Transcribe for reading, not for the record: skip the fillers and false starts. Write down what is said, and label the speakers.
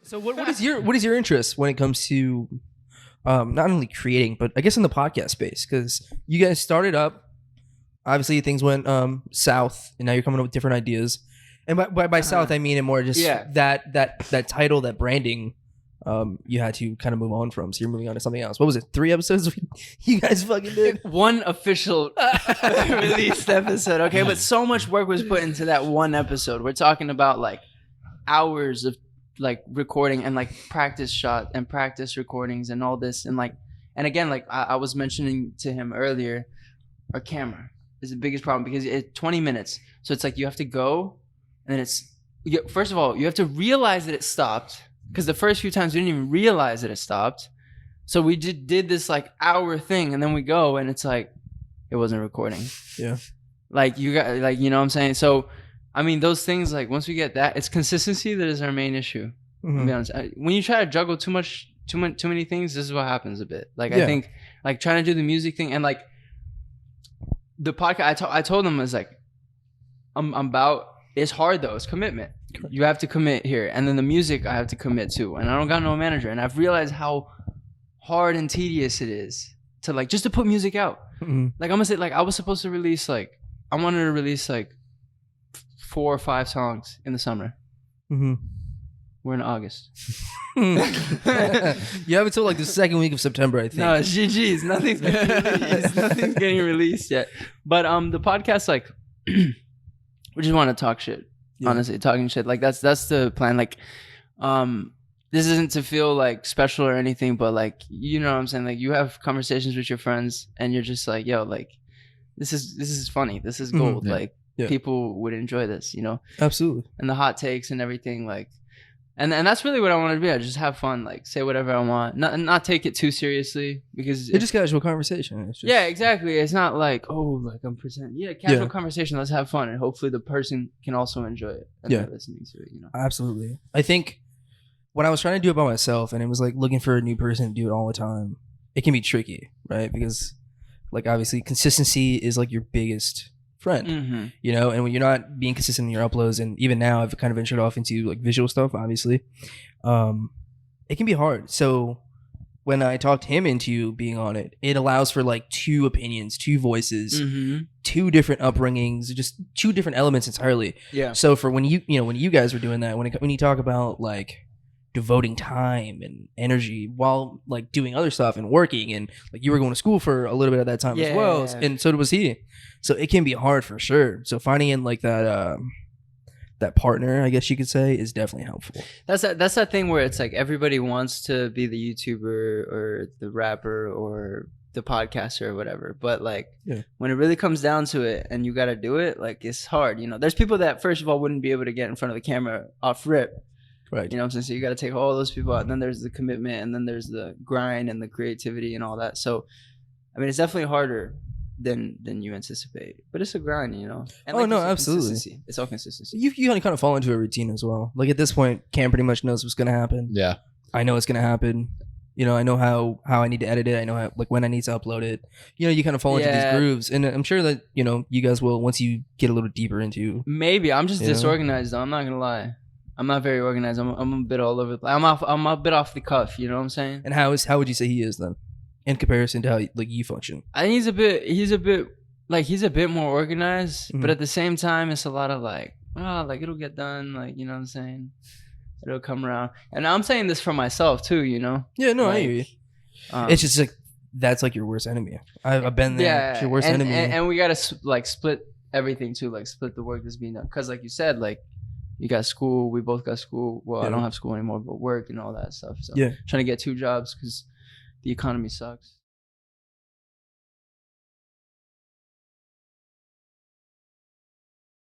Speaker 1: So what is your interest when it comes to not only creating, but I guess in the podcast space? Because you guys started up, obviously things went south, and now you're coming up with different ideas. And by south, I mean it more just that title, that branding. You had to kind of move on from, so you're moving on to something else. What was it? 3 episodes you guys fucking did?
Speaker 2: One official released episode, okay? But so much work was put into that one episode. We're talking about like hours of like recording and like practice shot and practice recordings and all this. And again, like I was mentioning to him earlier, our camera is the biggest problem because it's 20 minutes. So it's like you have to go and then first of all, you have to realize that it stopped. Because the first few times we didn't even realize that it stopped. So we did this like hour thing and then we go and it's like, it wasn't recording.
Speaker 1: Yeah.
Speaker 2: Like you got, like, you know what I'm saying? So, I mean, those things, like once we get that, it's consistency that is our main issue. To be honest. When you try to juggle too many things, this is what happens a bit. Like, I think like trying to do the music thing and like the podcast, I told them, is like, it's hard though. It's commitment. You have to commit here. And then the music I have to commit to. And I don't got no manager. And I've realized how hard and tedious it is to like, just to put music out. Like I'm gonna say, like I was supposed to release like, I wanted to release like 4 or 5 songs in the summer. We're in August.
Speaker 1: You have until like the second week of September, I think.
Speaker 2: No, it's GG's. Nothing's getting released. Nothing's getting released yet. But the podcast, like, we just want to talk shit. Yeah. Honestly, talking shit. Like that's the plan. Like, this isn't to feel like special or anything, but like, you know what I'm saying? Like you have conversations with your friends and you're just like, yo, like this is funny. This is gold. Like people would enjoy this, you know?
Speaker 1: Absolutely.
Speaker 2: And the hot takes and everything, like, and that's really what I want to be. I just have fun, like say whatever I want, not take it too seriously because
Speaker 1: it's just casual conversation. It's just...
Speaker 2: Yeah, exactly. It's not like, oh, like I'm presenting. Yeah, casual conversation. Let's have fun, and hopefully the person can also enjoy it and they're listening to it. You know,
Speaker 1: absolutely. I think when I was trying to do it by myself, and it was like looking for a new person to do it all the time, it can be tricky, right? Because like obviously consistency is like your biggest friend, you know, and when you're not being consistent in your uploads, and even now I've kind of ventured off into like visual stuff, obviously, it can be hard. So when I talked him into being on it, it allows for like 2 opinions, 2 voices, 2 different upbringings, just 2 different elements entirely. Yeah. So for when you guys were doing that, when you talk about like devoting time and energy while like doing other stuff and working, and like you were going to school for a little bit of that time as well, and so was he. So it can be hard for sure. So finding in like that partner, I guess you could say, is definitely helpful.
Speaker 2: That's that thing where it's like everybody wants to be the YouTuber or the rapper or the podcaster or whatever, but like when it really comes down to it and you got to do it, like it's hard. You know, there's people that first of all wouldn't be able to get in front of the camera off rip. Right. You know what I'm saying? So you got to take all those people out. And then there's the commitment, and then there's the grind and the creativity and all that. So, I mean, it's definitely harder than you anticipate. But it's a grind, you know? And
Speaker 1: like absolutely.
Speaker 2: It's all consistency.
Speaker 1: You kind of fall into a routine as well. Like at this point, Cam pretty much knows what's going to happen.
Speaker 3: Yeah.
Speaker 1: I know it's going to happen. You know, I know how I need to edit it. I know how, like when I need to upload it. You know, you kind of fall into these grooves. And I'm sure that, you know, you guys will once you get a little deeper into.
Speaker 2: Maybe. I'm just disorganized, though. I'm not going to lie. I'm not very organized. I'm a bit all over the place. I'm a bit off the cuff. You know what I'm saying?
Speaker 1: And how would you say he is then, in comparison to how like you function?
Speaker 2: I think he's a bit more organized, but at the same time, it's a lot of like, like it'll get done. Like, you know what I'm saying? It'll come around. And I'm saying this for myself too. You know?
Speaker 1: Yeah. No,
Speaker 2: like,
Speaker 1: I hear you. It's just like that's like your worst enemy. I've been there. Yeah, it's your worst enemy.
Speaker 2: And we gotta like split everything too. Like split the work that's being done. Because like you said, like. You got school. We both got school. Well, I don't have school anymore, but work and all that stuff. So trying to get 2 jobs because the economy sucks.